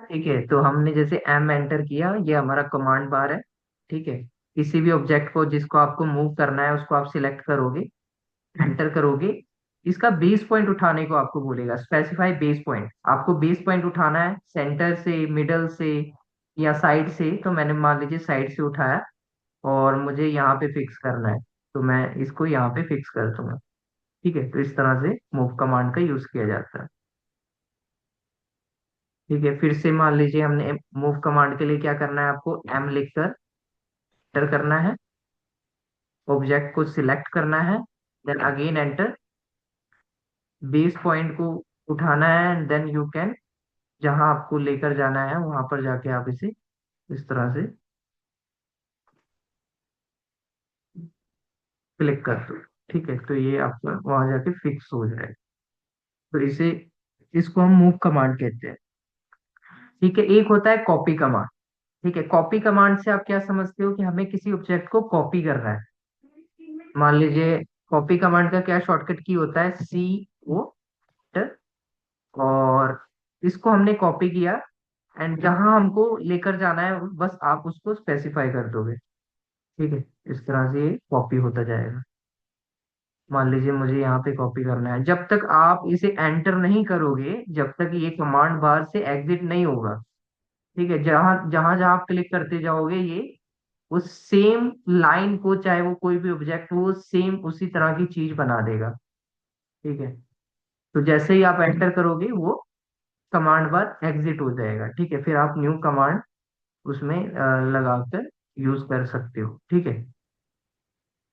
ठीक है, तो हमने जैसे एम एंटर किया, ये हमारा कमांड बार है। ठीक है, किसी भी ऑब्जेक्ट को जिसको आपको मूव करना है उसको आप सिलेक्ट करोगे, एंटर करोगे। इसका बेस पॉइंट उठाने को आपको बोलेगा, स्पेसिफाई बेस पॉइंट। आपको बेस पॉइंट उठाना है सेंटर से, मिडल से, या साइड से। तो मैंने मान लीजिए साइड से उठाया और मुझे यहाँ पे फिक्स करना है, तो मैं इसको यहाँ पे फिक्स कर दूंगा। ठीक है, तो इस तरह से मूव कमांड का यूज किया जाता है। ठीक है, फिर से मान लीजिए हमने मूव कमांड के लिए क्या करना है, आपको एम लिखकर एंटर करना है, ऑब्जेक्ट को सिलेक्ट करना है, then again enter, base point को उठाना है, एंड देन यू कैन, जहां आपको लेकर जाना है वहां पर जाके आप इसे इस तरह से क्लिक कर दो। ठीक है, तो ये आपका वहां जाके फिक्स हो जाएगा। तो इसे, इसको हम मूव कमांड कहते हैं। ठीक है, एक होता है कॉपी कमांड। ठीक है, कॉपी कमांड से आप क्या समझते हो कि हमें किसी ऑब्जेक्ट को कॉपी करना है। मान लीजिए कॉपी कमांड का क्या शॉर्टकट की होता है, CO, और इसको हमने कॉपी किया, एंड जहां हमको लेकर जाना है बस आप उसको स्पेसिफाई कर दोगे। ठीक है, इस तरह से ये कॉपी होता जाएगा। मान लीजिए मुझे यहाँ पे कॉपी करना है, जब तक आप इसे एंटर नहीं करोगे, जब तक ये कमांड बार से एग्जिट नहीं होगा। ठीक है, जहां जहां जहां आप क्लिक करते जाओगे ये उस सेम लाइन को, चाहे वो कोई भी ऑब्जेक्ट हो, सेम उसी तरह की चीज बना देगा। ठीक है, तो जैसे ही आप एंटर करोगे वो कमांड बार एग्जिट हो जाएगा। ठीक है, फिर आप न्यू कमांड उसमें लगाकर यूज कर सकते हो। ठीक है,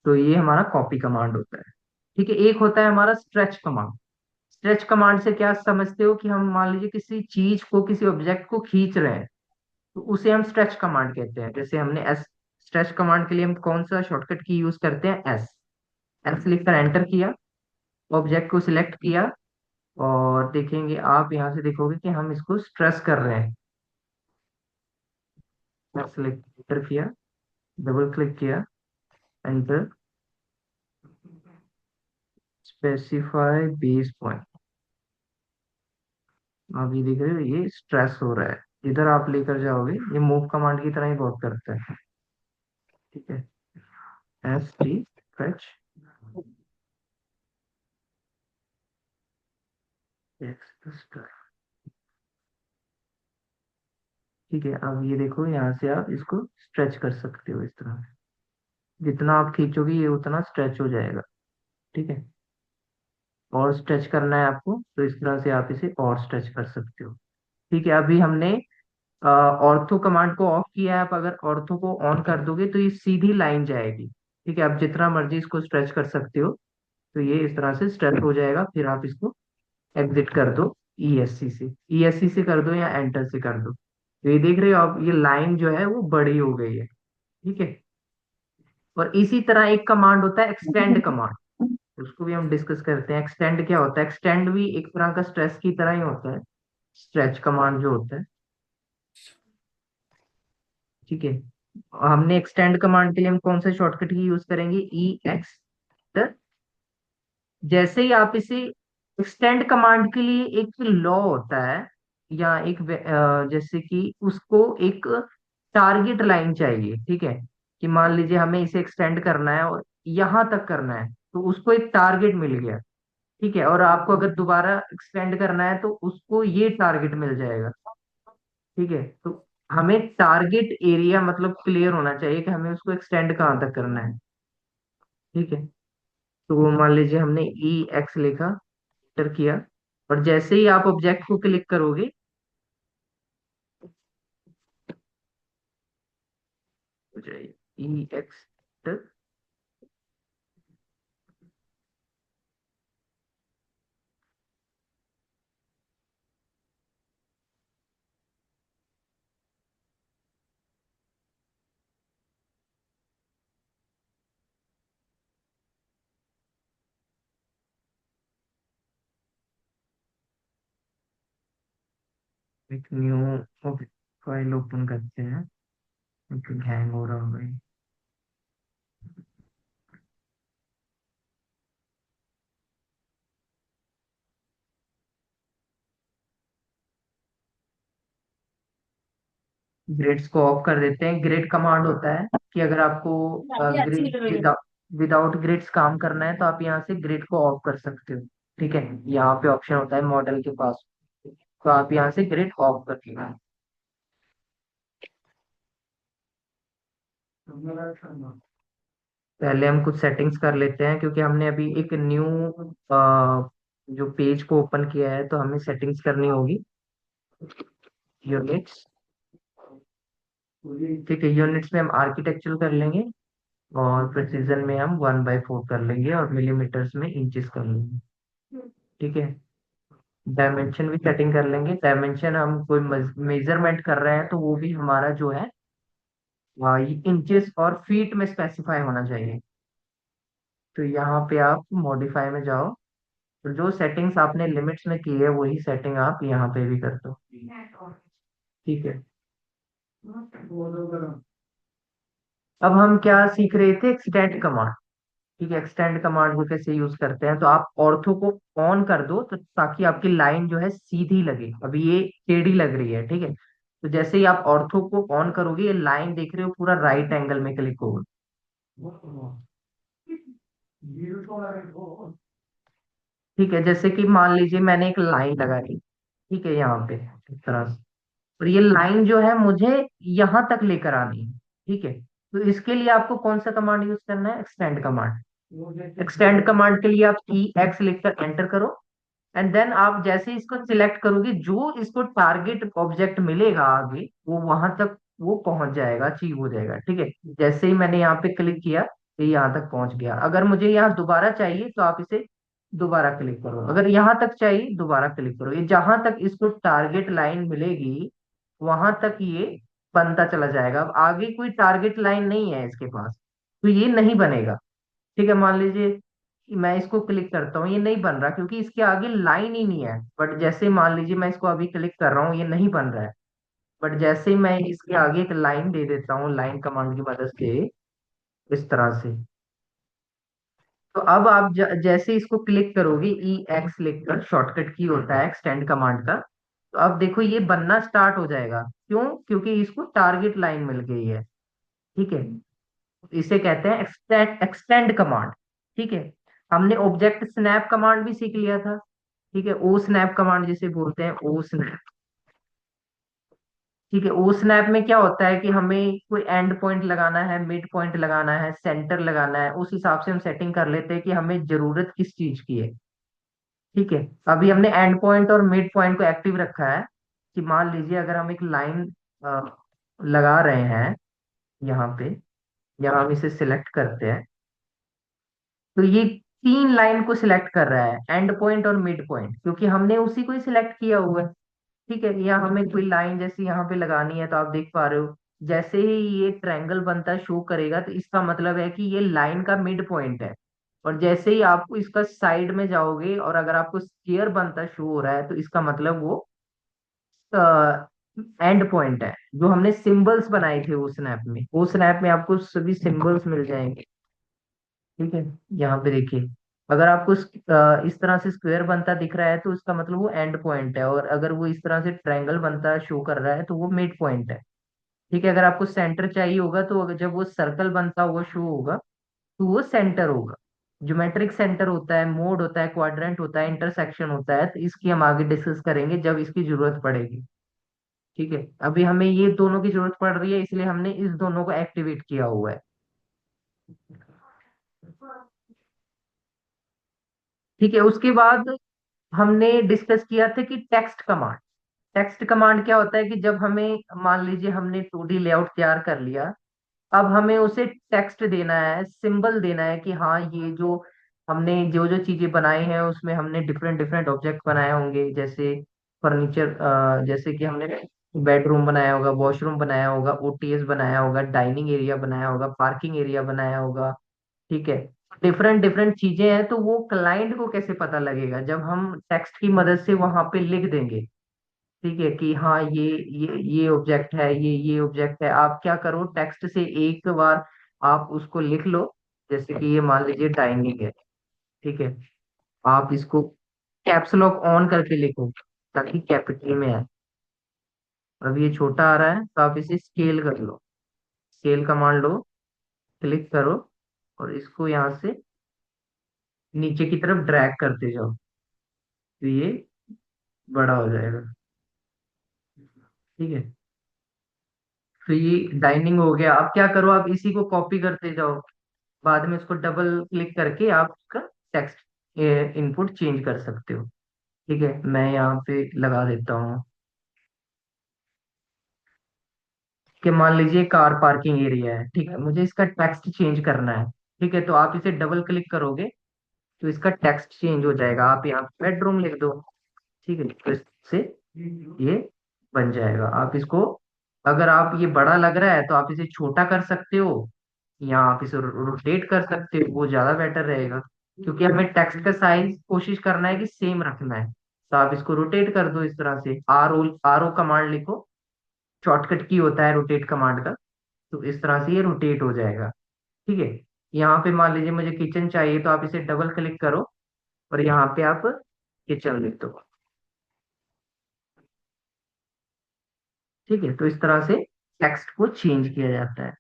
तो ये हमारा कॉपी कमांड होता है। ठीक है, एक होता है हमारा स्ट्रेच कमांड। स्ट्रेच कमांड से क्या समझते हो कि हम मान लीजिए किसी चीज को, किसी ऑब्जेक्ट को खींच रहे हैं, तो उसे हम स्ट्रेच कमांड कहते हैं। जैसे हमने एस, स्ट्रेच कमांड के लिए हम कौन सा शॉर्टकट की यूज करते हैं, एस। एस लिखकर एंटर किया, ऑब्जेक्ट को सिलेक्ट किया, और देखेंगे आप यहाँ से देखोगे कि हम इसको स्ट्रेस कर रहे हैं। सेलेक्ट एंटर किया, डबल क्लिक किया, एंटर, स्पेसिफाई बेस पॉइंट। आप ये देख रहे हो ये स्ट्रेस हो रहा है, इधर आप लेकर जाओगे ये मूव कमांड की तरह ही बहुत करता है। ठीक है, ST, स्ट्रेच, एक्स। ठीक है, अब ये देखो यहाँ से आप इसको स्ट्रेच कर सकते हो इस तरह से। जितना आप खींचोगे ये उतना स्ट्रेच हो जाएगा। ठीक है, और स्ट्रेच करना है आपको तो इस तरह से आप इसे और स्ट्रेच कर सकते हो। ठीक है, अभी हमने ऑर्थो कमांड को ऑफ किया है। आप अगर ऑर्थो को ऑन कर दोगे तो ये सीधी लाइन जाएगी। ठीक है, आप जितना मर्जी इसको स्ट्रेच कर सकते हो, तो ये इस तरह से स्ट्रेच हो जाएगा। फिर आप इसको एग्जिट कर दो, ESC से, ESC से कर दो या एंटर से कर दो, तो ये देख रहे हो आप, ये लाइन जो है वो बड़ी हो गई है। ठीक है, और इसी तरह एक कमांड होता है एक्सटेंड कमांड, उसको भी हम डिस्कस करते हैं। एक्सटेंड क्या होता है, एक्सटेंड भी एक तरह का स्ट्रेस की तरह ही होता है, स्ट्रेच कमांड जो होता है। ठीक है, हमने एक्सटेंड कमांड के लिए हम कौन सा शॉर्टकट की यूज करेंगे, EX। जैसे ही आप इसे, एक्सटेंड कमांड के लिए एक लॉ होता है, या एक जैसे कि उसको एक टारगेट लाइन चाहिए। ठीक है, कि मान लीजिए हमें इसे एक्सटेंड करना है और यहां तक करना है, तो उसको एक टारगेट मिल गया। ठीक है, और आपको अगर दोबारा एक्सटेंड करना है तो उसको ये टारगेट मिल जाएगा। ठीक है, तो हमें टारगेट एरिया मतलब क्लियर होना चाहिए कि हमें उसको एक्सटेंड कहाँ तक करना है। ठीक है, तो वो मान लीजिए हमने EX लिखा, एंटर किया, और जैसे ही आप ऑब्जेक्ट को क्लिक करोगे, हो जाएगी EX। एक न्यू फाइल ओपन करते हैं, क्योंकि हैंग हो रहा होगा ये। । । । । । । । । । । । । । । । । । । । । । । । । । । । । । । । । । । । । । । । । । । । । । । । । । । । । । । । । । ग्रिड्स को ऑफ कर देते हैं। ग्रिड कमांड होता है कि अगर आपको ग्रिड विदाउट ग्रिड्स काम करना है तो आप यहाँ से ग्रिड को ऑफ कर सकते हो। ठीक है, यहाँ पे ऑप्शन होता है मॉडल के पास, तो आप यहाँ से ग्रिड ऑफ कर लेना। पहले हम कुछ सेटिंग्स कर लेते हैं, क्योंकि हमने अभी एक न्यू जो पेज को ओपन किया है, तो हमें सेटिंग्स करनी होगी। यूनिट्स, ठीक है, यूनिट्स में हम आर्किटेक्चर कर लेंगे, और प्रिसीजन में हम 1/4 कर लेंगे, और मिलीमीटर्स में इंचेस कर लेंगे। ठीक है, डायमेंशन भी सेटिंग कर लेंगे। डायमेंशन हम कोई मेजरमेंट कर रहे हैं तो वो भी हमारा जो है इंचेस और फीट में स्पेसिफाई होना चाहिए। तो यहाँ पे आप मॉडिफाई में जाओ, तो जो सेटिंग्स आपने लिमिट्स में की है वही सेटिंग आप यहाँ पे भी कर दो। ठीक है, अब हम क्या सीख रहे थे, एक्सटेंड कमांड। ठीक है, एक्सटेंड कमांड को कैसे यूज करते हैं, तो आप ऑर्थो को ऑन कर दो, तो ताकि आपकी लाइन जो है सीधी लगे। अभी ये टेढ़ी लग रही है, ठीक है, तो जैसे ही आप ऑर्थो को ऑन करोगे, ये लाइन देख रहे हो पूरा राइट एंगल में क्लिक होगा। ठीक है, जैसे कि मान लीजिए मैंने एक लाइन लगा दी, ठीक है, यहाँ पे इस तरह से, और ये लाइन जो है मुझे यहाँ तक लेकर आनी है। ठीक है, तो इसके लिए आपको कौन सा कमांड यूज करना है, एक्सटेंड कमांड। एक्सटेंड कमांड के लिए आप ई एक्स लिखकर एंटर करो, एंड देन आप जैसे ही इसको सिलेक्ट करोगे, जो इसको टारगेट ऑब्जेक्ट मिलेगा आगे, वो वहां तक वो पहुंच जाएगा, अचीव हो जाएगा। ठीक है, जैसे ही मैंने यहाँ पे क्लिक किया, तो ये यहाँ तक पहुंच गया। अगर मुझे यहाँ दोबारा चाहिए तो आप इसे दोबारा क्लिक करो, अगर यहाँ तक चाहिए दोबारा क्लिक करो। ये जहां तक इसको टारगेट लाइन मिलेगी वहां तक ये बनता चला जाएगा। अब आगे कोई टारगेट लाइन नहीं है इसके पास, तो ये नहीं बनेगा। ठीक है, मान लीजिए कि मैं इसको क्लिक करता हूँ, ये नहीं बन रहा क्योंकि इसके आगे लाइन ही नहीं है। बट जैसे मान लीजिए मैं इसको अभी क्लिक कर रहा हूँ, ये नहीं बन रहा है। बट जैसे ही मैं इसके आगे एक लाइन दे देता हूँ लाइन कमांड की मदद से, इस तरह से, तो अब आप जैसे इसको क्लिक करोगे, ई एक्स लिखकर शॉर्टकट की होता है एक्सटेंड कमांड का, तो अब देखो ये बनना स्टार्ट हो जाएगा। क्यों? क्योंकि इसको टारगेट लाइन मिल गई है। ठीक है, इसे कहते हैं एक्सटेंड एक्सटेंड कमांड। ठीक है, हमने ऑब्जेक्ट स्नैप कमांड भी सीख लिया था। ठीक है, ओ स्नैप कमांड जिसे बोलते हैं, ओ स्नैप। ठीक है, ओ स्नैप में क्या होता है कि हमें कोई एंड पॉइंट लगाना है, मिड पॉइंट लगाना है, सेंटर लगाना है, उस हिसाब से हम सेटिंग कर लेते हैं कि हमें जरूरत किस चीज की है। ठीक है, अभी हमने एंड पॉइंट और मिड पॉइंट को एक्टिव रखा है, कि मान लीजिए अगर हम एक लाइन लगा रहे हैं यहाँ पे, यहाँ हम इसे सिलेक्ट करते हैं, तो ये तीन लाइन को सिलेक्ट कर रहा है, एंड पॉइंट और मिड पॉइंट, क्योंकि हमने उसी को ही सिलेक्ट किया हुआ है। ठीक है, या हमें कोई लाइन जैसी यहाँ पे लगानी है, तो आप देख पा रहे हो जैसे ही ये ट्रायंगल बनता शो करेगा, तो इसका मतलब है कि ये लाइन का मिड पॉइंट है। और जैसे ही आपको इसका साइड में जाओगे और अगर आपको स्क्वायर बनता शो हो रहा है, तो इसका मतलब वो एंड पॉइंट है। जो हमने सिंबल्स बनाए थे वो स्नैप में, वो स्नैप में आपको सभी सिंबल्स मिल जाएंगे। ठीक है, यहाँ पे देखिए, अगर आपको इस तरह से स्क्वायर बनता दिख रहा है तो इसका मतलब वो एंड पॉइंट है, और अगर वो इस तरह से ट्रायंगल बनता शो कर रहा है तो वो मिड पॉइंट है। ठीक है, अगर आपको सेंटर चाहिए होगा तो अगर जब वो सर्कल बनता हुआ शो होगा तो वो सेंटर होगा। ज्योमेट्रिक सेंटर होता है, मोड होता है, क्वाड्रेंट होता है, इंटरसेक्शन होता है, तो इसकी हम आगे डिस्कस करेंगे जब इसकी जरूरत पड़ेगी। ठीक है, अभी हमें ये दोनों की जरूरत पड़ रही है, इसलिए हमने इस दोनों को एक्टिवेट किया हुआ है। ठीक है, उसके बाद हमने डिस्कस किया था कि टेक्स्ट कमांड। टेक्स्ट कमांड क्या होता है कि जब हमें मान लीजिए हमने 2D लेआउट तैयार कर लिया, अब हमें उसे टेक्स्ट देना है, सिंबल देना है कि हाँ ये जो हमने जो जो चीजें बनाई हैं उसमें हमने डिफरेंट डिफरेंट ऑब्जेक्ट बनाए होंगे, जैसे फर्नीचर, जैसे कि हमने बेडरूम बनाया होगा, वॉशरूम बनाया होगा, ओटीएस बनाया होगा, डाइनिंग एरिया बनाया होगा, पार्किंग एरिया बनाया होगा। ठीक है, डिफरेंट डिफरेंट चीजें हैं, तो वो क्लाइंट को कैसे पता लगेगा, जब हम टेक्स्ट की मदद से वहां पे लिख देंगे। ठीक है, कि हाँ ये ऑब्जेक्ट है, ये ऑब्जेक्ट है। आप क्या करो, टेक्स्ट से एक बार आप उसको लिख लो, जैसे कि ये मान लीजिए डाइनिंग है। ठीक है, आप इसको कैप्स लॉक ऑन करके लिखो ताकि कैपिटल में आए। अब ये छोटा आ रहा है तो आप इसे स्केल कर लो, स्केल कमांड लो, क्लिक करो और इसको यहाँ से नीचे की तरफ ड्रैग करते जाओ, तो ये बड़ा हो जाएगा। ठीक है, तो ये डाइनिंग हो गया। अब क्या करो, आप इसी को कॉपी करते जाओ, बाद में इसको डबल क्लिक करके आप उसका टेक्स्ट इनपुट चेंज कर सकते हो। ठीक है, मैं यहाँ पे लगा देता हूँ कि मान लीजिए कार पार्किंग एरिया है। ठीक है, मुझे इसका टेक्स्ट चेंज करना है। ठीक है, तो आप इसे डबल क्लिक करोगे तो इसका टेक्स्ट चेंज हो जाएगा। आप यहाँ बेडरूम लिख दो। ठीक है, तो इससे ये बन जाएगा। आप इसको, अगर आप ये बड़ा लग रहा है तो आप इसे छोटा कर सकते हो, या आप इसे रोटेट कर सकते हो, वो ज्यादा बेटर रहेगा, क्योंकि हमें टेक्स्ट का साइज कोशिश करना है कि सेम रखना है। तो आप इसको रोटेट कर दो इस तरह से, आर ओ कमांड लिखो, शॉर्टकट की होता है रोटेट कमांड का। तो इस तरह से ये रोटेट हो जाएगा। ठीक है, यहाँ पे मान लीजिए मुझे किचन चाहिए, तो आप इसे डबल क्लिक करो और यहाँ पे आप किचन लिख दो। ठीक है, तो इस तरह से टेक्स्ट को चेंज किया जाता है।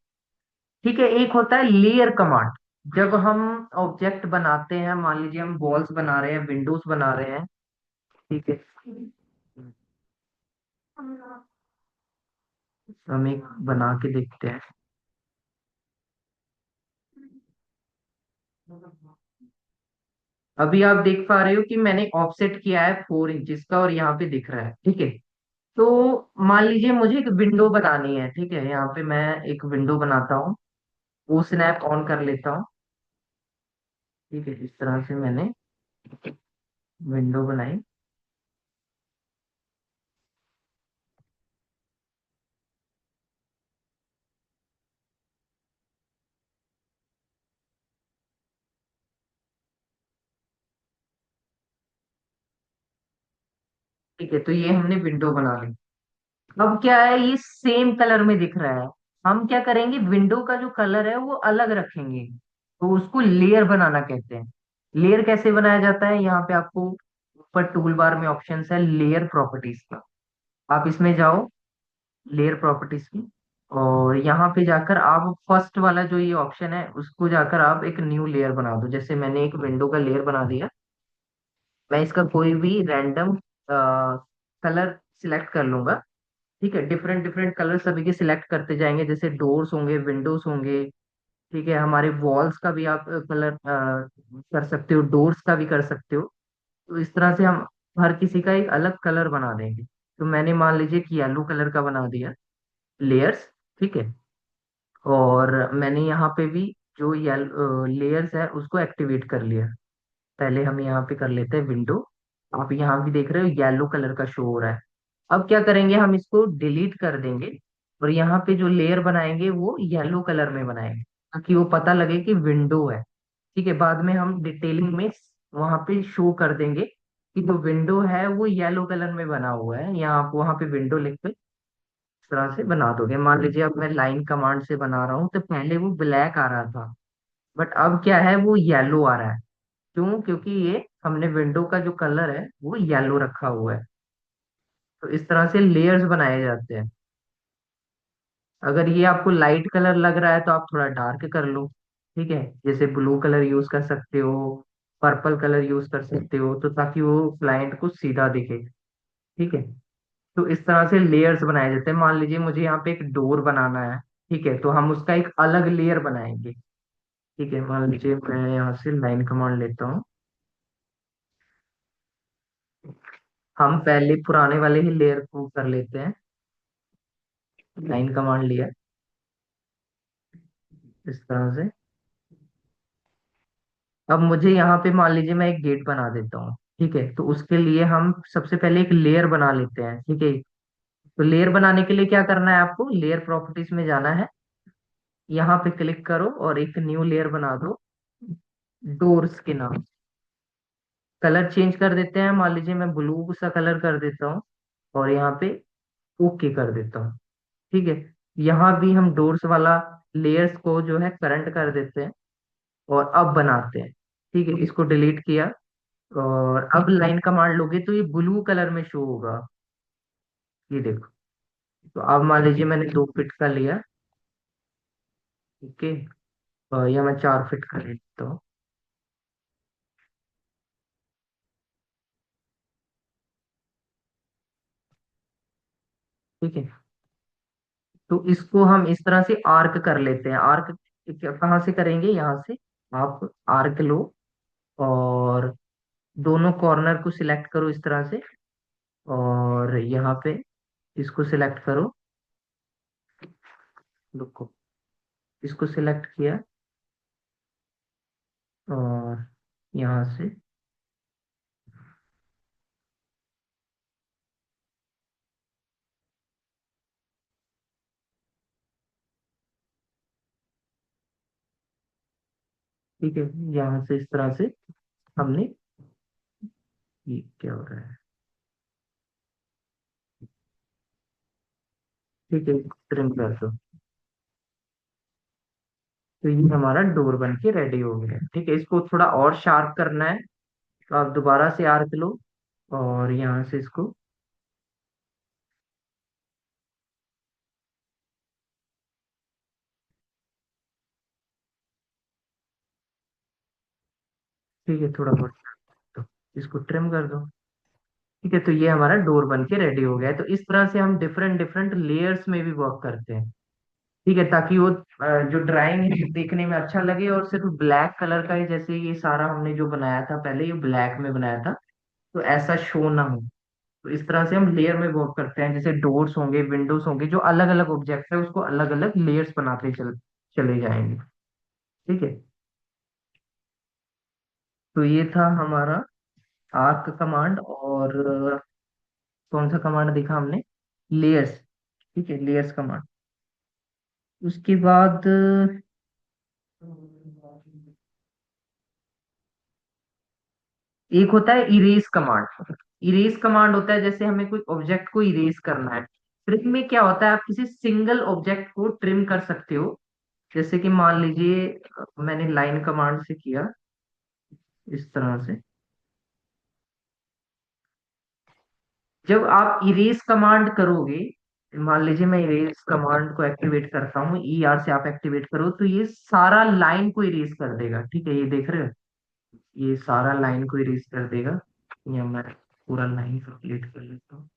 ठीक है, एक होता है लेयर कमांड। जब हम ऑब्जेक्ट बनाते हैं, मान लीजिए हम वॉल्स बना रहे हैं, विंडोज बना रहे हैं। ठीक है, हम एक बना के देखते हैं। अभी आप देख पा रहे हो कि मैंने ऑफसेट किया है 4 इंचेस का, और यहाँ पे दिख रहा है। ठीक है, तो मान लीजिए मुझे एक विंडो बनानी है। ठीक है, यहाँ पे मैं एक विंडो बनाता हूँ, वो स्नैप ऑन कर लेता हूँ। ठीक है, इस तरह से मैंने विंडो बनाई। ठीक है, तो ये हमने विंडो बना ली। अब क्या है, ये सेम कलर में दिख रहा है। हम क्या करेंगे, विंडो का जो कलर है वो अलग रखेंगे, तो उसको लेयर बनाना कहते हैं। लेयर कैसे बनाया जाता है, यहाँ पे आपको ऊपर टूल बार में ऑप्शन है लेयर प्रॉपर्टीज का। आप इसमें जाओ, लेयर प्रॉपर्टीज की, और यहाँ पे जाकर आप फर्स्ट वाला जो ये ऑप्शन है उसको जाकर आप एक न्यू लेयर बना दो। जैसे मैंने एक विंडो का लेयर बना दिया, मैं इसका कोई भी रैंडम कलर सिलेक्ट कर लूंगा। ठीक है, डिफरेंट डिफरेंट कलर सभी के सिलेक्ट करते जाएंगे, जैसे डोर्स होंगे, विंडोज होंगे। ठीक है, हमारे वॉल्स का भी आप कलर कर सकते हो, डोर्स का भी कर सकते हो। तो इस तरह से हम हर किसी का एक अलग कलर बना देंगे। तो मैंने मान लीजिए कि येलो कलर का बना दिया लेयर्स। ठीक है, और मैंने यहाँ पे भी जो लेयर्स है उसको एक्टिवेट कर लिया। पहले हम यहाँ पे कर लेते हैं विंडो। आप यहाँ भी देख रहे हो येलो कलर का शो हो रहा है। अब क्या करेंगे, हम इसको डिलीट कर देंगे, और यहाँ पे जो लेयर बनाएंगे वो येलो कलर में बनाएंगे, ताकि वो पता लगे कि विंडो है। ठीक है, बाद में हम डिटेलिंग में वहां पे शो कर देंगे कि जो विंडो है वो येलो कलर में बना हुआ है। यहाँ आप वहां पे विंडो लिख के इस तरह से बना दोगे। मान लीजिए अब मैं लाइन कमांड से बना रहा हूँ, तो पहले वो ब्लैक आ रहा था, बट अब क्या है, वो येलो आ रहा है। क्यों? क्योंकि ये हमने विंडो का जो कलर है वो येलो रखा हुआ है। तो इस तरह से लेयर्स बनाए जाते हैं। अगर ये आपको लाइट कलर लग रहा है तो आप थोड़ा डार्क कर लो। ठीक है, जैसे ब्लू कलर यूज कर सकते हो, पर्पल कलर यूज कर सकते हो, तो ताकि वो क्लाइंट को सीधा दिखे। ठीक है, तो इस तरह से लेयर्स बनाए जाते हैं। मान लीजिए मुझे यहाँ पे एक डोर बनाना है। ठीक है, तो हम उसका एक अलग लेयर बनाएंगे। ठीक है, मान लीजिए मैं यहाँ से लाइन कमांड लेता हूँ। हम पहले पुराने वाले ही लेयर को कर लेते हैं, लाइन कमांड लिया इस तरह से। अब मुझे यहाँ पे मान लीजिए मैं एक गेट बना देता हूँ। ठीक है, तो उसके लिए हम सबसे पहले एक लेयर बना लेते हैं। ठीक है, तो लेयर बनाने के लिए क्या करना है, आपको लेयर प्रॉपर्टीज में जाना है, यहाँ पे क्लिक करो और एक न्यू लेयर बना दो डोर्स के नाम। कलर चेंज कर देते हैं, मान लीजिए मैं ब्लू सा कलर कर देता हूँ, और यहाँ पे ओके कर देता हूँ। ठीक है, यहाँ भी हम डोर्स वाला लेयर्स को जो है करंट कर देते हैं, और अब बनाते हैं। ठीक है, इसको डिलीट किया, और अब लाइन कमांड लोगे तो ये ब्लू कलर में शो होगा। ये देखो, तो अब मान लीजिए मैंने 2 फीट का लिया। ओके। या मैं 4 फीट का ले लेता हूँ। ठीक है। तो इसको हम इस तरह से आर्क कर लेते हैं। आर्क कहाँ से करेंगे, यहाँ से। आप आर्क लो और दोनों कॉर्नर को सिलेक्ट करो इस तरह से, और यहाँ पे इसको सिलेक्ट करो। रुको, इसको सिलेक्ट किया और यहाँ से। ठीक है, यहाँ से इस तरह से हमने, ये क्या हो रहा है। ठीक है, ट्रिम कर दो। तो ये हमारा डोर बन के रेडी हो गया है। ठीक है, इसको थोड़ा और शार्प करना है, तो आप दोबारा से आर्क लो और यहाँ से इसको। ठीक है, थोड़ा बहुत तो इसको ट्रिम कर दो। ठीक है, तो ये हमारा डोर बन के रेडी हो गया है। तो इस तरह से हम डिफरेंट डिफरेंट लेयर्स में भी वर्क करते हैं। ठीक है, ताकि वो जो ड्राइंग है देखने में अच्छा लगे, और सिर्फ ब्लैक कलर का ही, जैसे ये सारा हमने जो बनाया था पहले, ये ब्लैक में बनाया था, तो ऐसा शो ना हो। तो इस तरह से हम लेयर में वर्क करते हैं। जैसे डोर्स होंगे, विंडोज होंगे, जो अलग अलग ऑब्जेक्ट है उसको अलग अलग लेयर्स बनाते चले जाएंगे। ठीक है। तो ये था हमारा आर्क कमांड। और कौन सा कमांड देखा हमने, लेयर्स। ठीक है, लेयर्स कमांड। उसके बाद एक होता है इरेज कमांड। इरेज कमांड होता है जैसे हमें कोई ऑब्जेक्ट को इरेज करना है। ट्रिम में क्या होता है, आप किसी सिंगल ऑब्जेक्ट को ट्रिम कर सकते हो। जैसे कि मान लीजिए मैंने लाइन कमांड से किया इस तरह से। जब आप इरेज कमांड करोगे, मान लीजिए मैं इरेज कमांड को एक्टिवेट करता हूँ, ई आर से आप एक्टिवेट करो, तो ये सारा लाइन को इरेज कर देगा। ठीक है, ये देख रहे हो, ये सारा लाइन को इरेज कर देगा। या मैं पूरा लाइन कंप्लीट कर लेता हूँ।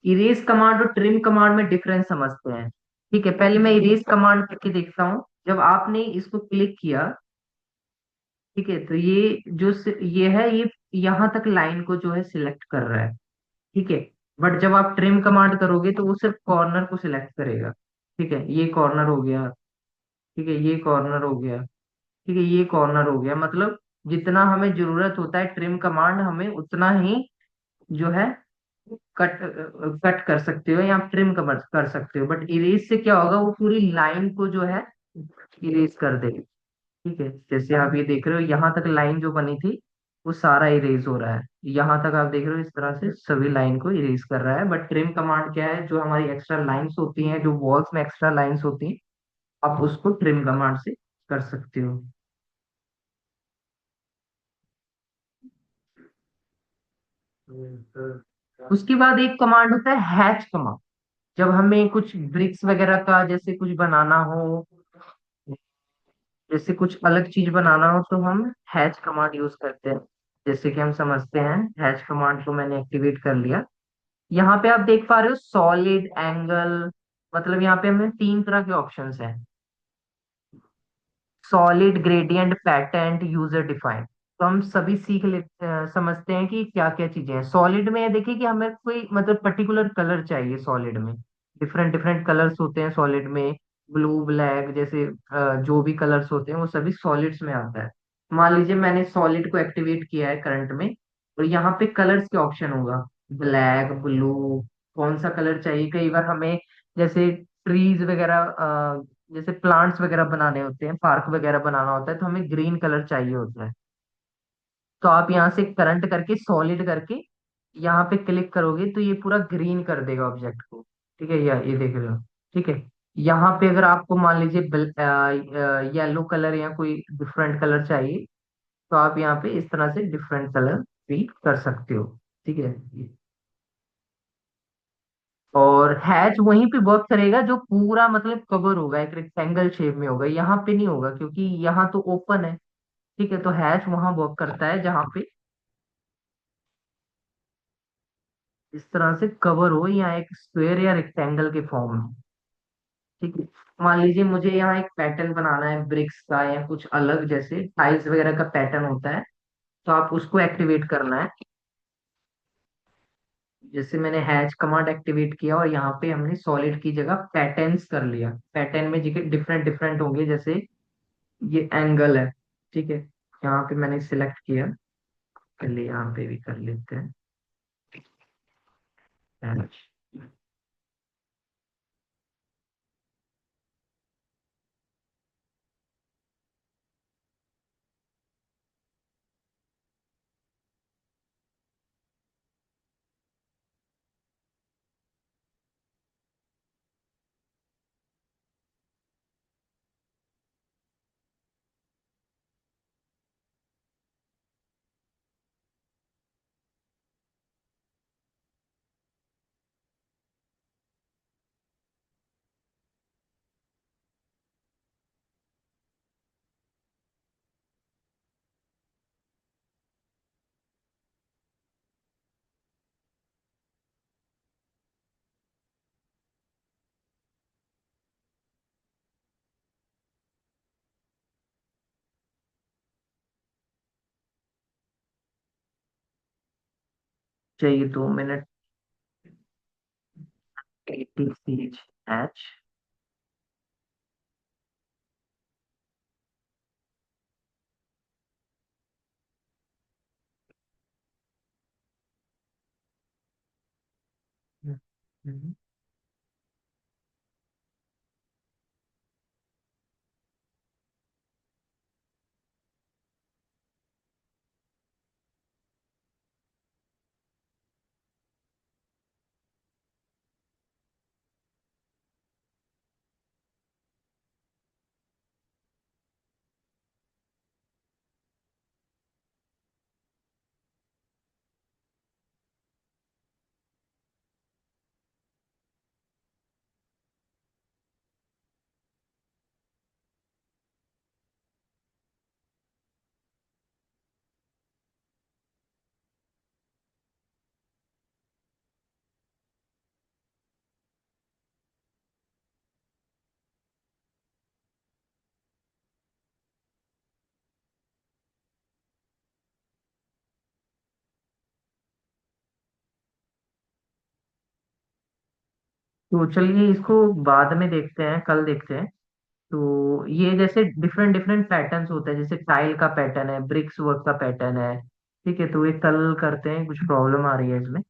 इरेज कमांड और ट्रिम कमांड में डिफरेंस समझते हैं। ठीक है, पहले मैं इरेज कमांड करके देखता हूँ। जब आपने इसको क्लिक किया, ठीक है, तो ये ये है, ये यहाँ तक लाइन को जो है सिलेक्ट कर रहा है। ठीक है। बट जब आप ट्रिम कमांड करोगे तो वो सिर्फ कॉर्नर को सिलेक्ट करेगा। ठीक है, ये कॉर्नर हो गया। ठीक है, ये कॉर्नर हो गया। ठीक है, ये कॉर्नर हो गया। मतलब जितना हमें जरूरत होता है ट्रिम कमांड, हमें उतना ही जो है कट कट कर सकते हो या ट्रिम कर सकते हो। बट इरेज से क्या होगा, वो पूरी लाइन को जो है इरेज कर देगा। ठीक है, जैसे आप ये देख रहे हो, यहाँ तक लाइन जो बनी थी वो सारा इरेज हो रहा है। यहाँ तक आप देख रहे हो, इस तरह से सभी लाइन को इरेज कर रहा है। बट ट्रिम कमांड क्या है, जो हमारी एक्स्ट्रा लाइंस होती हैं, जो वॉल्स में एक्स्ट्रा लाइंस होती हैं, आप उसको ट्रिम कमांड से कर सकते हो। उसके बाद एक कमांड होता है हैच कमांड। जब हमें कुछ ब्रिक्स वगैरह का जैसे कुछ बनाना हो, जैसे कुछ अलग चीज बनाना हो, तो हम हैच कमांड यूज करते हैं। जैसे कि हम समझते हैं, हैच कमांड को मैंने एक्टिवेट कर लिया। यहाँ पे आप देख पा रहे हो सॉलिड, एंगल, मतलब यहाँ पे हमें 3 तरह के ऑप्शंस हैं। Solid, gradient, pattern, user define. तो हम सभी समझते हैं कि क्या क्या चीजें हैं सॉलिड में। देखिए कि हमें कोई मतलब पर्टिकुलर कलर चाहिए सॉलिड में। डिफरेंट डिफरेंट कलर्स होते हैं सॉलिड में, ब्लू, ब्लैक, जैसे जो भी कलर्स होते हैं वो सभी सॉलिड्स में आता है। मान लीजिए मैंने सॉलिड को एक्टिवेट किया है करंट में, और यहाँ पे कलर्स के ऑप्शन होगा, ब्लैक, ब्लू, कौन सा कलर चाहिए। कई बार हमें जैसे ट्रीज वगैरह, जैसे प्लांट्स वगैरह बनाने होते हैं, पार्क वगैरह बनाना होता है, तो हमें ग्रीन कलर चाहिए होता है। तो आप यहाँ से करंट करके, सॉलिड करके यहाँ पे क्लिक करोगे तो ये पूरा ग्रीन कर देगा ऑब्जेक्ट को। ठीक है, ये देख रहे हो। ठीक है। यहाँ पे अगर आपको मान लीजिए येलो कलर या कोई डिफरेंट कलर चाहिए, तो आप यहाँ पे इस तरह से डिफरेंट कलर भी कर सकते हो। ठीक है। और हैच वहीं पे वर्क करेगा जो पूरा मतलब कवर होगा, एक रेक्टेंगल शेप में होगा, यहाँ पे नहीं होगा क्योंकि यहाँ तो ओपन है। ठीक है, तो हैच वहां वर्क करता है जहाँ पे इस तरह से कवर हो, या एक स्क्वायर या रेक्टेंगल के फॉर्म में। ठीक है। मान लीजिए मुझे यहाँ एक पैटर्न बनाना है ब्रिक्स का, या कुछ अलग जैसे टाइल्स वगैरह का पैटर्न होता है, तो आप उसको एक्टिवेट करना है। जैसे मैंने हैच कमांड एक्टिवेट किया और यहाँ पे हमने सॉलिड की जगह पैटर्न्स कर लिया। पैटर्न में जगह डिफरेंट डिफरेंट होंगे, जैसे ये एंगल है। ठीक है, यहाँ पे मैंने सिलेक्ट किया। चलिए यहाँ पे भी कर लेते हैं हैच। चाहिए 2 मिनट। 86 हैच। तो चलिए इसको बाद में देखते हैं, कल देखते हैं। तो ये जैसे डिफरेंट डिफरेंट पैटर्न्स होते हैं, जैसे टाइल का पैटर्न है, ब्रिक्स वर्क का पैटर्न है। ठीक है, तो ये कल करते हैं, कुछ प्रॉब्लम आ रही है इसमें।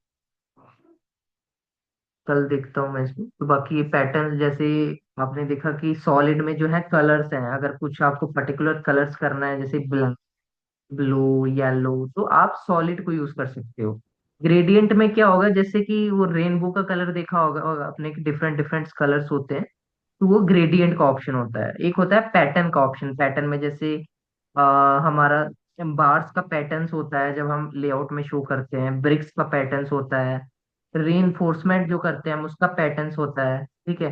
कल देखता हूँ मैं इसमें। तो बाकी ये पैटर्न जैसे आपने देखा कि सॉलिड में जो है कलर्स हैं, अगर कुछ आपको पर्टिकुलर कलर्स करना है जैसे ब्लैक, ब्लू, येलो, तो आप सॉलिड को यूज कर सकते हो। ग्रेडियंट में क्या होगा, जैसे कि वो रेनबो का कलर देखा होगा, और अपने डिफरेंट डिफरेंट कलर्स होते हैं, तो वो ग्रेडियंट का ऑप्शन होता है। एक होता है पैटर्न का ऑप्शन। पैटर्न में जैसे हमारा बार्स का पैटर्न्स होता है जब हम लेआउट में शो करते हैं, ब्रिक्स का पैटर्न्स होता है, रीइंफोर्समेंट जो करते हैं हम उसका पैटर्न्स होता है। ठीक है,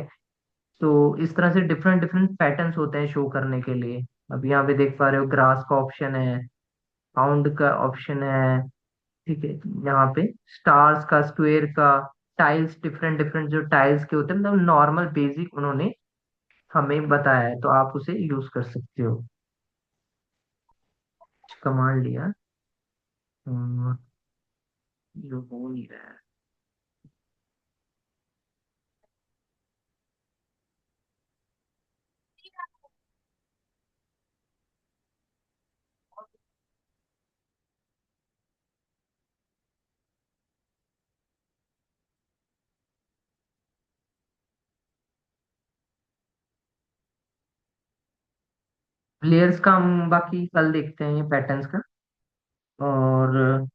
तो इस तरह से डिफरेंट डिफरेंट पैटर्न्स होते हैं शो करने के लिए। अब यहाँ पे देख पा रहे हो ग्रास का ऑप्शन है, पाउंड का ऑप्शन है। ठीक है, यहाँ पे स्टार्स का, स्क्वायर का, टाइल्स, डिफरेंट डिफरेंट जो टाइल्स के होते हैं, मतलब नॉर्मल बेसिक उन्होंने हमें बताया है, तो आप उसे यूज कर सकते हो। कमांड लिया। हम्म, जो हो नहीं रहा है। लेयर्स का हम बाकी कल देखते हैं, ये पैटर्न्स का। और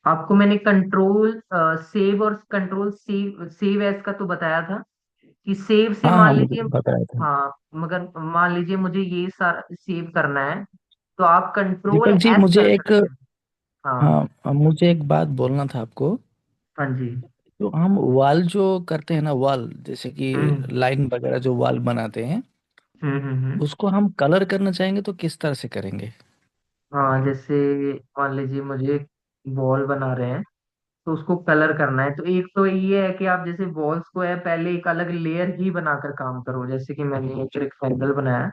आपको मैंने कंट्रोल सेव और कंट्रोल सेव सेव एज का तो बताया था कि सेव से हाँ मान हाँ, मुझे लीजिए। बताया था। हाँ, मगर मान लीजिए मुझे ये सारा सेव करना है, तो आप कंट्रोल दीपक जी, एस मुझे कर एक सकते हैं। हाँ। हाँ, अब मुझे एक बात बोलना था आपको। हाँ जी। तो हम वॉल जो करते हैं ना, वॉल जैसे कि हम्म लाइन वगैरह जो वॉल बनाते हैं, हम्म। उसको हम कलर करना चाहेंगे तो किस तरह से करेंगे? हाँ, जैसे मान लीजिए मुझे एक वॉल बना रहे हैं, तो उसको कलर करना है, तो एक तो ये है कि आप जैसे वॉल्स को है पहले एक अलग लेयर ही बनाकर काम करो, जैसे कि मैंने एक रेक्टेंगल बनाया,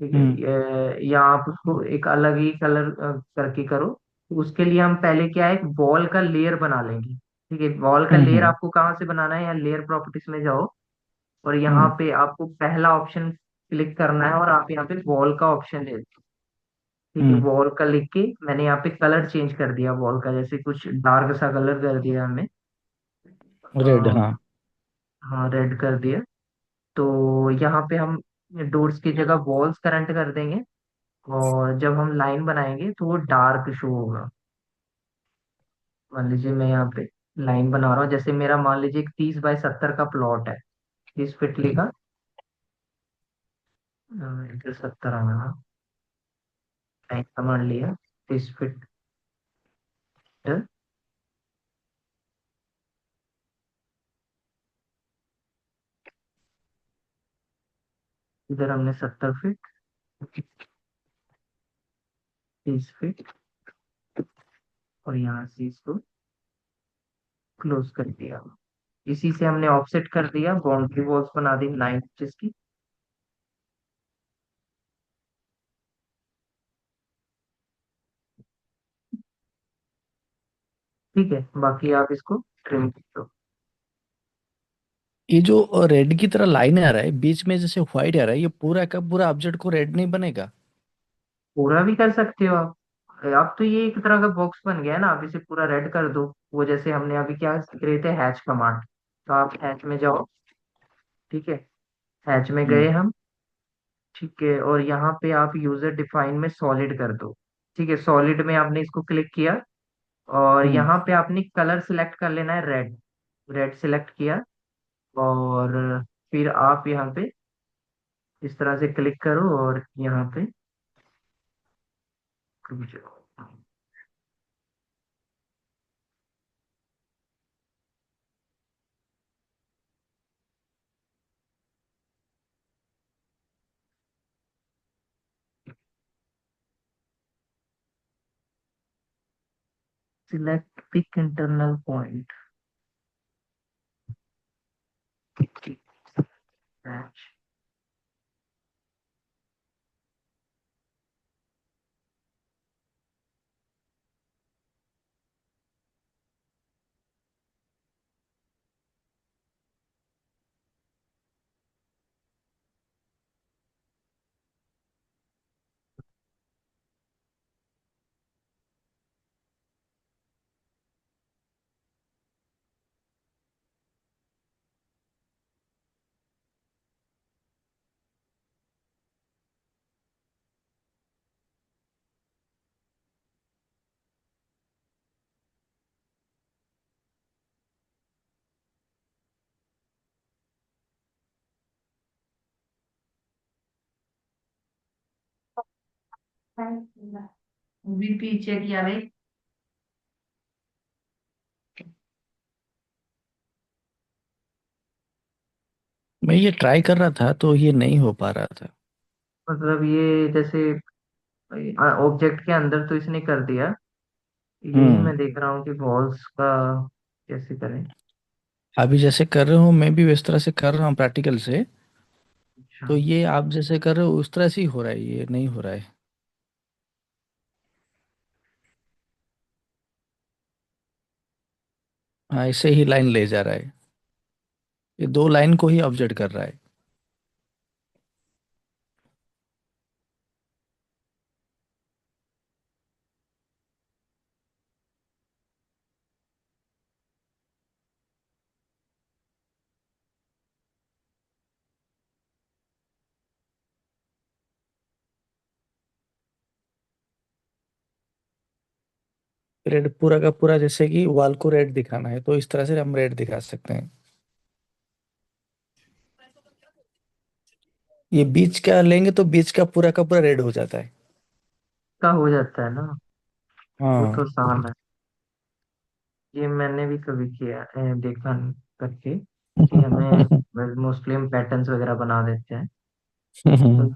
ठीक है, हम्म। या आप उसको एक अलग ही कलर करके करो। तो उसके लिए हम पहले क्या है, एक वॉल का लेयर बना लेंगे। ठीक है, वॉल का लेयर हम्म। आपको कहाँ से बनाना है, या लेयर प्रॉपर्टीज में जाओ, और यहाँ हम्म। पे आपको पहला ऑप्शन क्लिक करना है, और आप यहाँ पे वॉल का ऑप्शन ले। ठीक है, हम्म। वॉल का लिख के मैंने यहाँ पे कलर चेंज कर दिया वॉल का, जैसे कुछ डार्क सा कलर कर दिया हमने। रेड, अ, हाँ। हाँ, रेड कर दिया। तो यहाँ पे हम डोर्स की जगह वॉल्स करंट कर देंगे, और जब हम लाइन बनाएंगे तो वो डार्क शो होगा। मान लीजिए मैं यहाँ पे लाइन बना रहा हूँ, जैसे मेरा मान लीजिए एक 30 बाय 70 का प्लॉट है, 30 फीट का। इधर 70 आना, लाइन का मान लिया 30 फीट। इधर हमने 70 फीट, 30 फीट, और यहाँ से इसको क्लोज कर दिया। इसी से हमने ऑफसेट कर दिया, बाउंड्री वॉल्स बना दी 9 इंचेस की। ठीक है, बाकी आप इसको ट्रिम कर दो। ये जो रेड की तरह लाइन आ रहा है बीच में, जैसे व्हाइट आ रहा है, ये पूरा का पूरा ऑब्जेक्ट को रेड नहीं बनेगा? पूरा भी कर सकते हो आप। अब तो ये एक तरह का बॉक्स बन गया है ना, आप इसे पूरा रेड कर दो। वो जैसे हमने अभी क्या सीख रहे थे, हैच कमांड। तो आप हैच में जाओ। ठीक है, हैच में हम्म। गए हम। ठीक है, और यहाँ पे आप यूजर डिफाइन में सॉलिड कर दो। ठीक है, सॉलिड में आपने इसको क्लिक किया, और हम्म। यहाँ पे आपने कलर सिलेक्ट कर लेना है, रेड। रेड सिलेक्ट किया, और फिर आप यहाँ पे इस तरह से क्लिक करो, और यहाँ पे सिलेक्ट पिक इंटरनल पॉइंट। भी पीछे किया भाई। मैं ये ट्राई कर रहा था तो ये नहीं हो पा रहा था। मतलब ये जैसे ऑब्जेक्ट के अंदर तो इसने कर दिया, यही हम्म। मैं देख रहा हूँ कि वॉल्स का कैसे करें। अभी जैसे कर रहे हो, मैं भी इस तरह से कर रहा हूँ प्रैक्टिकल से। अच्छा। तो ये आप जैसे कर रहे हो उस तरह से ही हो रहा है, ये नहीं हो रहा है। हाँ, ऐसे ही लाइन ले जा रहा है। ये दो लाइन को ही ऑब्जर्व कर रहा है। रेड पूरा का पूरा, जैसे कि वॉल को रेड दिखाना है तो इस तरह से हम रेड दिखा सकते हैं। ये बीच का लेंगे तो बीच का पूरा रेड हो जाता है। का हो जाता है ना। वो तो हाँ। आसान है। ये मैंने भी कभी किया देखा करके कि हमें मोस्टली हम पैटर्न्स वगैरह बना देते हैं। तो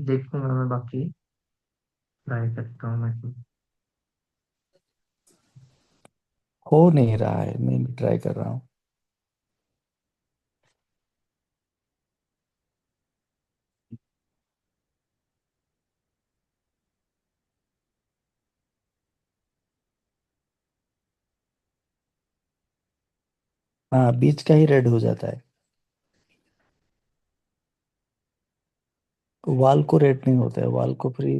देखूंगा मैं, बाकी ट्राई करता हूँ मैं तो। हो नहीं रहा है, मैं भी ट्राई कर रहा हूँ। हाँ, बीच का ही रेड हो जाता है। वाल को रेड नहीं होता है, वाल को फ्री।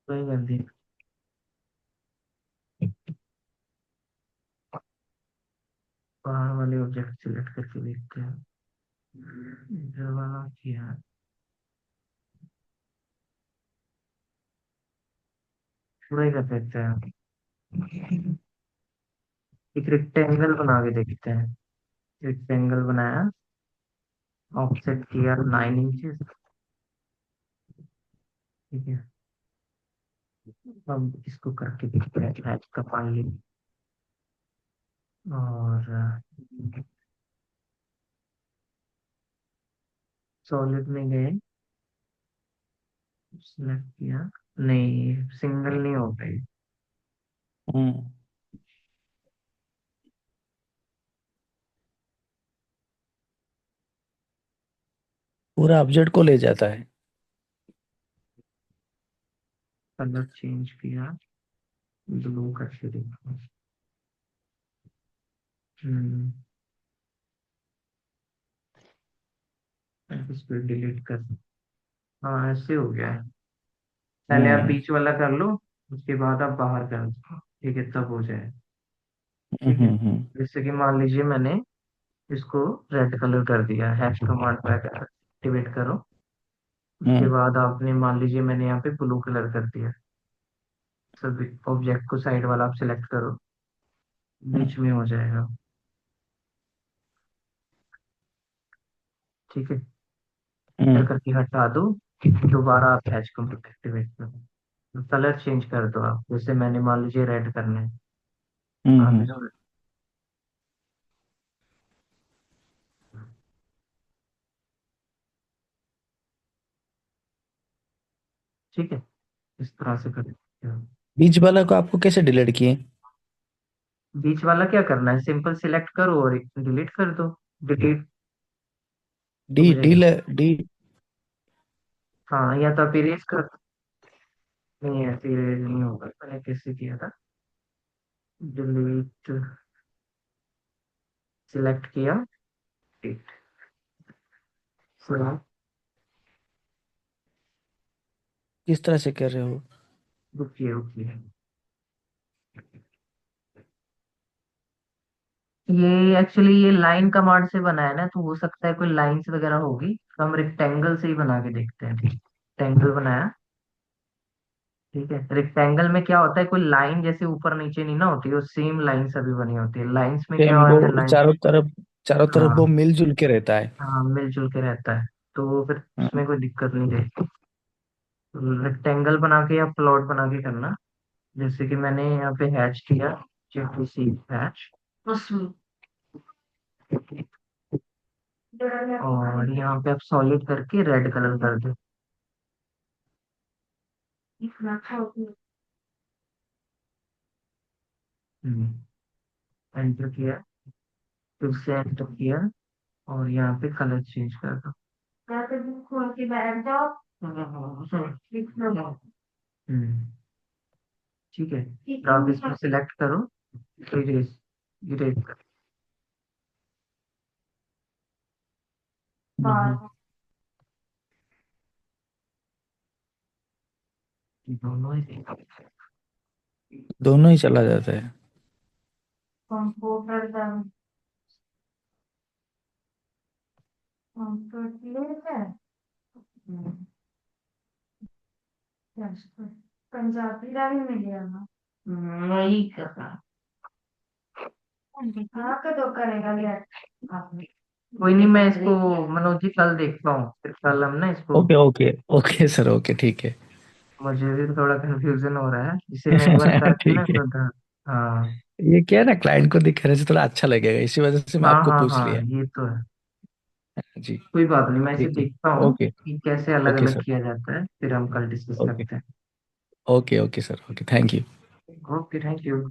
कोई गलती। बाहर वाले ऑब्जेक्ट सिलेक्ट करके देखते हैं। इधर वाला किया। पूरा ही कर देते हैं। एक रेक्टेंगल बना के देखते हैं। रेक्टेंगल बनाया, ऑफसेट किया 9 इंचेस। ठीक है। अब इसको करके देखते हैं, हैच का पानी। और सॉलिड में गए, सिलेक्ट किया। नहीं, सिंगल नहीं हो पाई। हम्म पूरा ऑब्जेक्ट को ले जाता है। कलर चेंज किया, ब्लू करके देखो। हम्म। अब इसको डिलीट कर। हाँ, ऐसे हो गया है। पहले आप हम्म बीच वाला कर लो, उसके बाद आप बाहर कर दो। ठीक है, तब हो जाए। हम्म ठीक है। हम्म जैसे कि मान लीजिए मैंने इसको रेड कलर कर दिया, हैश कमांड पर एक्टिवेट करो। उसके हम्म बाद आपने मान लीजिए मैंने यहाँ पे ब्लू कलर कर दिया। सभी ऑब्जेक्ट को साइड वाला आप सिलेक्ट करो, हम्म बीच में हो जाएगा। ठीक है। हम्म फिर करके हटा दो, दोबारा आप हैश कमांड एक्टिवेट करो। कलर चेंज कर दो आप, जैसे मैंने मान लीजिए रेड करना है। आप हम्म। इसको। ठीक है, इस तरह से कर सकते हो। बीच वाला को आपको कैसे डिलीट किए? बीच वाला क्या करना है, सिंपल सिलेक्ट करो और डिलीट कर दो। डिलीट डी हो डी जाएगा। डी। हाँ, या तो आप इरेज कर। नहीं, ऐसे इरेज नहीं होगा, मैंने कैसे किया था। डिलीट, सिलेक्ट किया, डिलीट। किस तरह से कर रहे हो? रुकिए रुकिए। ये एक्चुअली ये लाइन कमांड से बना है ना, तो हो सकता है कोई लाइंस वगैरह होगी, तो हम रेक्टेंगल से ही बना के देखते हैं। रेक्टेंगल बनाया। ठीक है, रेक्टेंगल में क्या होता है, कोई लाइन जैसे ऊपर नीचे नहीं ना होती, वो सेम लाइन सभी बनी होती है। लाइंस में क्या सेम है, वो फिर लाइन। चारों तरफ वो हाँ। मिलजुल के रहता है। हाँ, मिलजुल के रहता है। तो फिर हम्म उसमें कोई दिक्कत नहीं रहती। रेक्टेंगल बना के या प्लॉट बना के करना। जैसे कि मैंने यहाँ पे हैच किया, JTC हैच। और यहाँ पे आप सॉलिड करके रेड कलर कर दो। एंटर किया, फिर से एंटर किया, और यहाँ पे कलर चेंज कर दो। यहाँ पे बुक खोल के बैठ जाओ। लिख लो। हम्म। ठीक है, तो आप इसको सिलेक्ट करो, इरेज, इरेज कर। हम्म। दोनों ही। दोनों ही चला जाता है। कंप्यूटर का कंप्यूटर है। पंजाबी का भी मिल गया ना। वही कर रहा। कोई नहीं, मैं इसको मनोज जी कल देखता हूँ, फिर कल हम ना इसको, okay okay okay sir, okay ठीक है। मुझे भी थोड़ा कंफ्यूजन हो रहा है, इसे मैं एक बार करके ना ठीक है। खुद। हाँ ये क्या है ना, क्लाइंट को दिखाने से थोड़ा अच्छा लगेगा, इसी वजह से मैं हाँ आपको हाँ पूछ हाँ, लिया। ये तो है। जी। कोई बात नहीं, मैं इसे ठीक है। देखता हूँ ओके। कि कैसे अलग ओके अलग सर। किया जाता है, फिर हम कल डिस्कस ओके। करते हैं। Okay okay sir, okay, thank you. Okay, thank you.